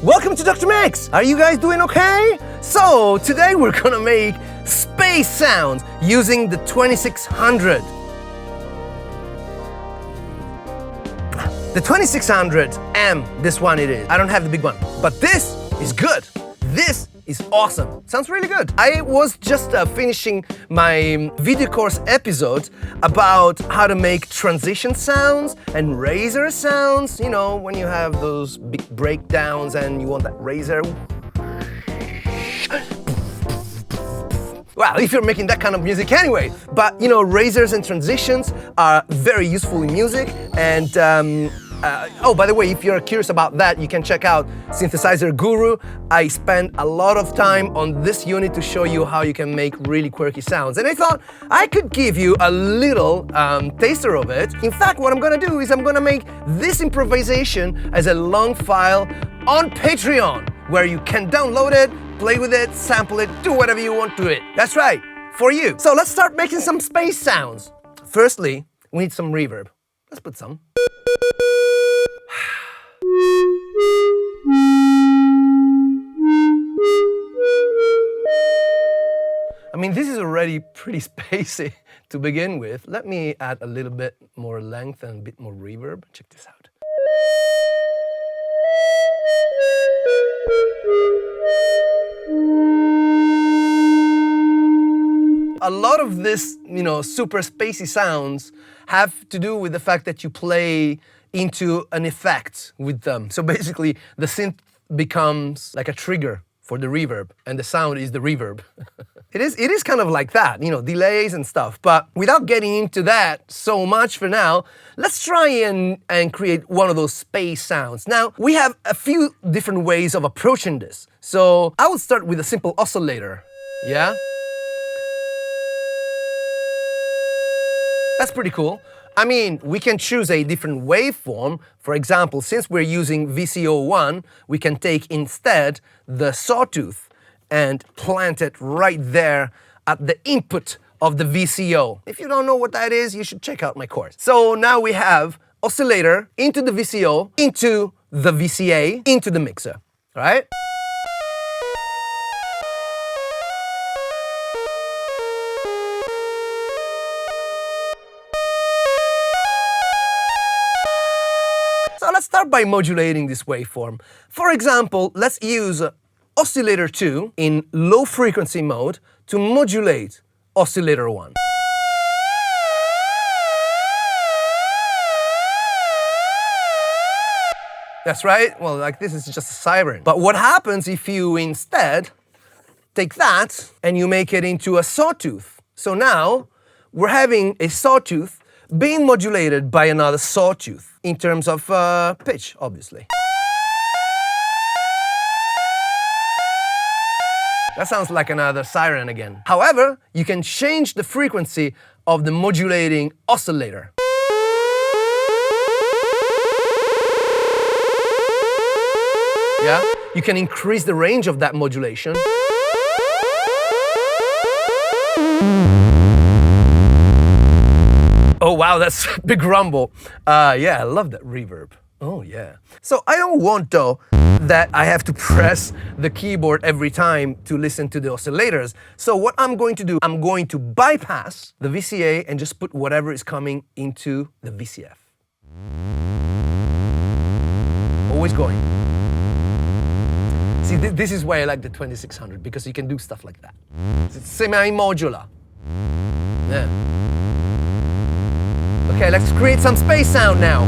Welcome to Dr. Mix! Are you guys doing okay? So, today we're gonna make space sounds using the 2600. The 2600M, this one it is. I don't have the big one, but this is good. This is awesome. Sounds really good. I was just finishing my video course episode about how to make transition sounds and razor sounds. You know, when you have those big breakdowns and you want that razor. Well, if you're making that kind of music anyway. But, you know, razors and transitions are very useful in music. And, oh, by the way, if you're curious about that, you can check out Synthesizer Guru. I spent a lot of time on this unit to show you how you can make really quirky sounds. And I thought I could give you a little taster of it. In fact, what I'm gonna do is I'm gonna make this improvisation as a long file on Patreon, where you can download it, play with it, sample it, do whatever you want to it. That's right, for you. So let's start making some space sounds. Firstly, we need some reverb. Let's put some. I mean, this is already pretty spacey to begin with. Let me add a little bit more length and a bit more reverb. Check this out. A lot of this, you know, super spacey sounds have to do with the fact that you play into an effect with them. So basically, the synth becomes like a trigger for the reverb, and the sound is the reverb. It is kind of like that, you know, delays and stuff. But without getting into that so much for now, let's try and create one of those space sounds. Now, we have a few different ways of approaching this. So I will start with a simple oscillator, yeah? That's pretty cool. I mean, we can choose a different waveform. For example, since we're using VCO1, we can take instead the sawtooth and plant it right there at the input of the VCO. If you don't know what that is, you should check out my course. So now we have oscillator into the VCO, into the VCA, into the mixer, all right? So let's start by modulating this waveform. For example, let's use oscillator 2 in low frequency mode to modulate oscillator 1. That's right. Well, like this is just a siren. But what happens if you instead take that and you make it into a sawtooth? So now we're having a sawtooth being modulated by another sawtooth in terms of pitch, obviously. That sounds like another siren again. However, you can change the frequency of the modulating oscillator. Yeah? You can increase the range of that modulation. Oh wow, that's a big rumble. Yeah, I love that reverb. Oh yeah. So I don't want though that I have to press the keyboard every time to listen to the oscillators. So what I'm going to do, I'm going to bypass the VCA and just put whatever is coming into the VCF. Always going. See, this is why I like the 2600, because you can do stuff like that. It's semi-modular. Yeah. Okay, let's create some space sound now.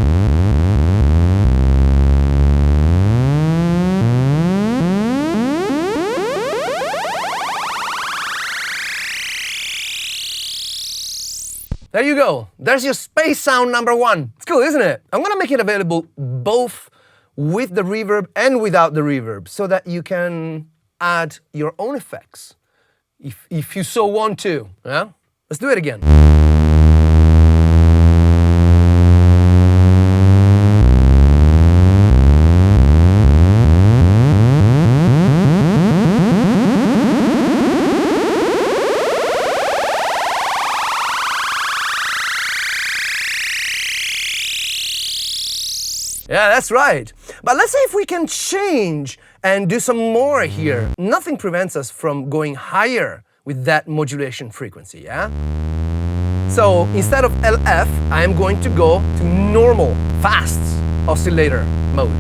There you go. There's your space sound number 1. It's cool, isn't it? I'm gonna make it available both with the reverb and without the reverb, so that you can add your own effects if you so want to. Yeah? Let's do it again. Yeah, that's right. But let's say if we can change and do some more here, nothing prevents us from going higher with that modulation frequency, yeah? So instead of LF, I am going to go to normal, fast oscillator mode.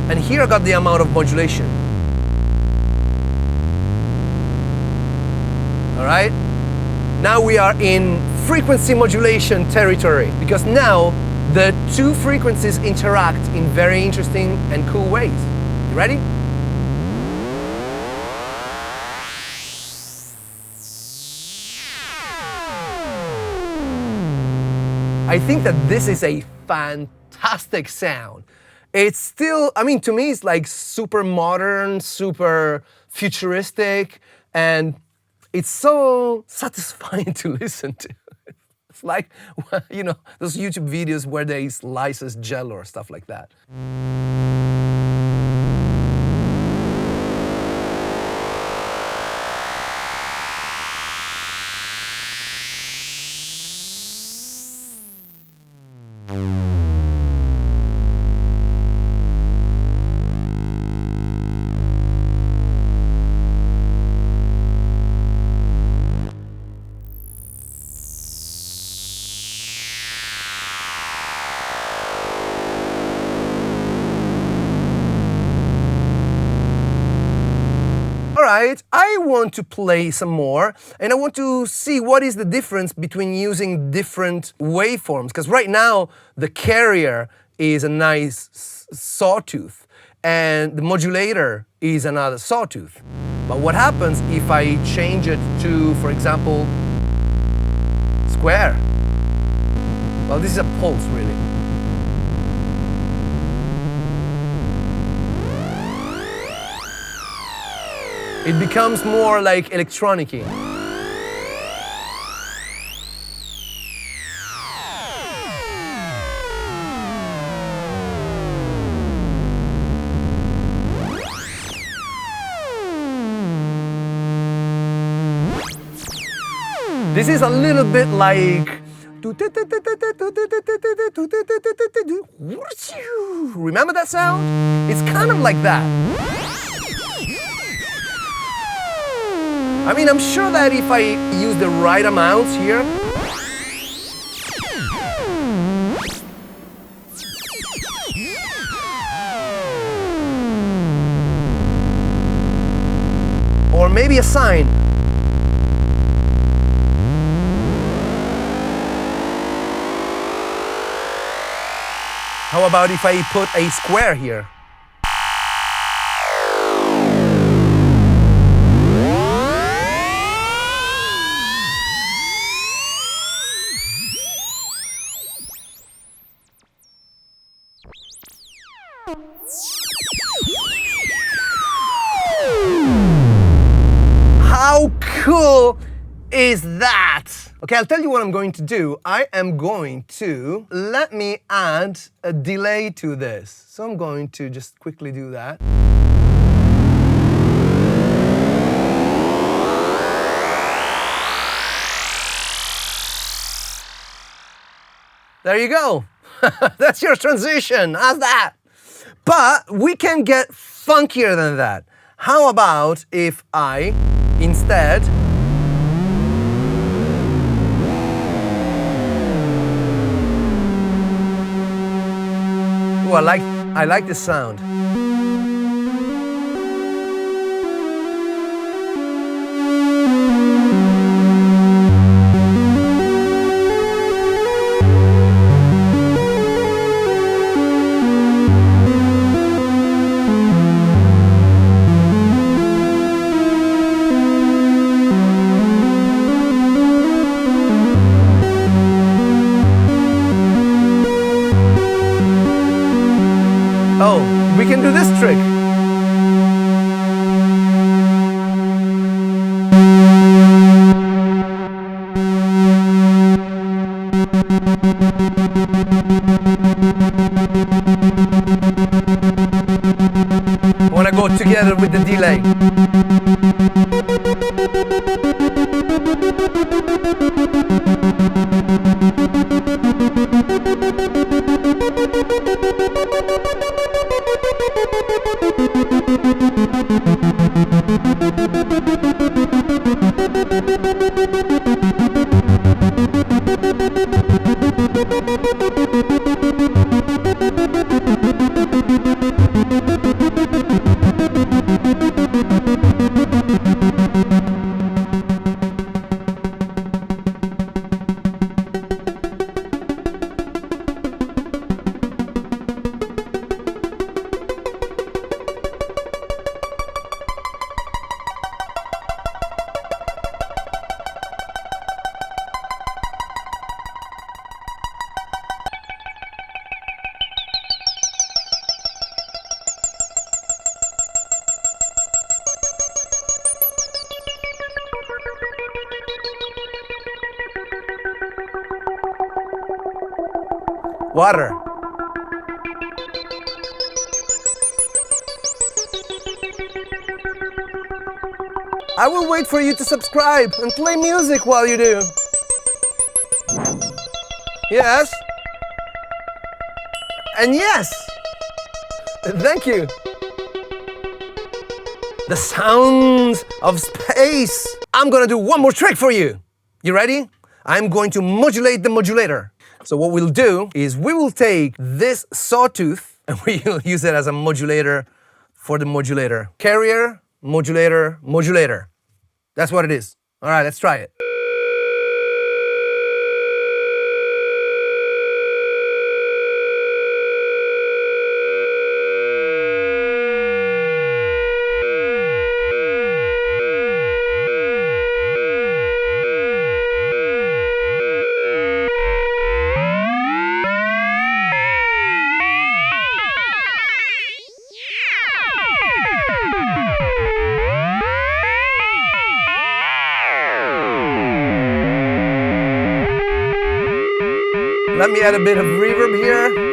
And here I got the amount of modulation. All right? Now we are in frequency modulation territory, because now the two frequencies interact in very interesting and cool ways. You ready? I think that this is a fantastic sound. It's still, I mean, to me, it's like super modern, super futuristic, and it's so satisfying to listen to. It's like, you know, those YouTube videos where they slice gel or stuff like that. Alright, I want to play some more, and I want to see what is the difference between using different waveforms, because right now the carrier is a nice sawtooth, and the modulator is another sawtooth. But what happens if I change it to, for example, square? Well, this is a pulse, really. It becomes more like electronic-y. This is a little bit like... Remember that sound? It's kind of like that. I mean, I'm sure that if I use the right amounts here, or maybe a sine. How about if I put a square here? How cool is that? Okay, I'll tell you what I'm going to do. I am going to, let me add a delay to this. So I'm going to just quickly do that. There you go. That's your transition. How's that? But we can get funkier than that. How about if I, instead, ooh, I like this sound. Oh, we can do this trick. I want to go together with the delay. Water. I will wait for you to subscribe and play music while you do. Yes. And yes. Thank you. The sounds of space. I'm gonna do one more trick for you. You ready? I'm going to modulate the modulator. So what we'll do is we will take this sawtooth and we'll use it as a modulator for the modulator. Carrier, modulator, modulator. That's what it is. All right, let's try it. Let me add a bit of reverb here.